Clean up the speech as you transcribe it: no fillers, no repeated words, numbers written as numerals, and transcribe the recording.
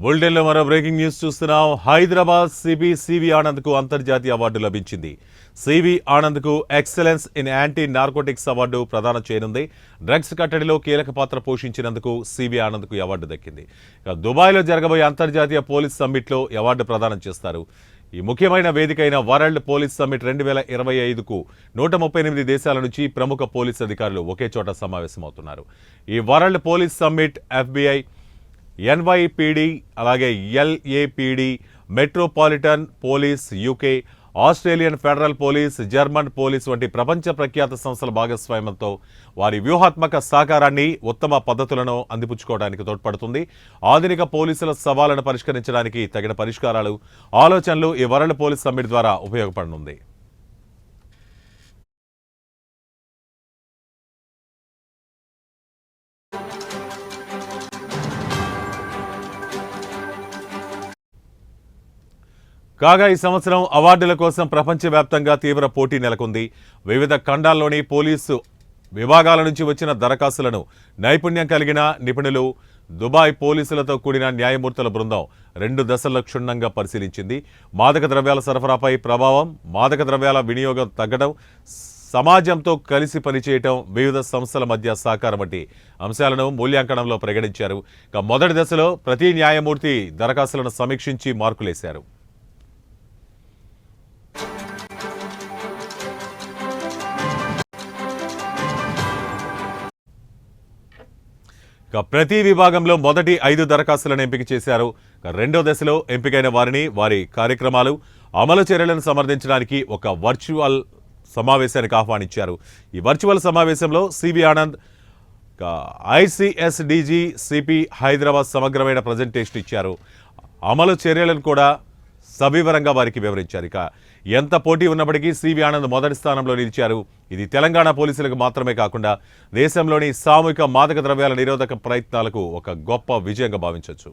బులెటిన్లో మరో breaking news చూస్తున్నాం. హైదరాబాద్ సివి ఆనంద్కు అంతర్జాతీయ అవార్డు లభించింది. సివి ఆనంద్కు excellence in anti narcotics award ప్రదానం చేయనుంది. డ్రగ్స్ కట్టడిలో కీలక పాత్ర పోషించినందుకు సివి ఆనంద్కు అవార్డు దక్కింది. దుబాయ్లో జరగబోయే అంతర్జాతీయ పోలీస్ సమ్మిట్లో అవార్డు ప్రదానం చేస్తారు. ఈ ముఖ్యమైన వేదికైన వరల్డ్ పోలీస్ సమ్మిట్ 2025కు 138 దేశాల నుంచి ప్రముఖ పోలీస్ అధికారులు ఒకే చోట సమావేశమవుతున్నారు. ఈ world police summit FBI, NYPD, అలాగే LAPD, metropolitan police UK, Australian federal police, German police వంటి ప్రపంచ ప్రఖ్యాత సంస్థల భాగస్వామ్యంతో వారి వ్యూహాత్మక సహకారాన్ని, ఉత్తమ పద్ధతులను అందిపుచ్చుకోవడానికి తోడ్పడుతుంది. ఆధునిక పోలీసుల సవాళ్లను పరిష్కరించడానికి తగిన పరిష్కారాలు, ఆలోచనలు ఈ వరల్డ్ పోలీస్ సమ్మిట్ ద్వారా ఉపయోగపడనుంది. కాగా ఈ సంవత్సరం అవార్డుల కోసం ప్రపంచవ్యాప్తంగా తీవ్ర పోటీ నెలకొంది. వివిధ ఖండాల్లోని పోలీసు విభాగాల నుంచి వచ్చిన దరఖాస్తులను నైపుణ్యం కలిగిన నిపుణులు, దుబాయ్ పోలీసులతో కూడిన న్యాయమూర్తుల బృందం 2 దశల్లో క్షుణ్ణంగా పరిశీలించింది. మాదక ద్రవ్యాల సరఫరాపై ప్రభావం, మాదక ద్రవ్యాల వినియోగం తగ్గడం, సమాజంతో కలిసి పనిచేయటం, వివిధ సంస్థల మధ్య సహకారం వంటి అంశాలను మూల్యాంకనంలో పరిగణించారు. ఇక మొదటి దశలో ప్రతి న్యాయమూర్తి దరఖాస్తులను సమీక్షించి మార్కులేశారు. ప్రతి విభాగంలో మొదటి 5 దరఖాస్తులను ఎంపిక చేశారు. రెండో దశలో ఎంపికైన వారిని వారి కార్యక్రమాలు, అమలు చర్యలను సమర్థించడానికి ఒక వర్చువల్ సమావేశానికి ఆహ్వానించారు. ఈ వర్చువల్ సమావేశంలో CV Anand ICS DG CP Hyderabad సమగ్రమైన ప్రజెంటేషన్ ఇచ్చారు. అమలు చర్యలను కూడా సవివరంగా వారికి వివరించారు. ఇక ఎంత పోటీ ఉన్నప్పటికీ సివి ఆనంద్ మొదటి స్థానంలో నిలిచారు. ఇది తెలంగాణ పోలీసులకు మాత్రమే కాకుండా దేశంలోని సామూహిక మాదక ద్రవ్యాల నిరోధక ప్రయత్నాలకు ఒక గొప్ప విజయంగా భావించవచ్చు.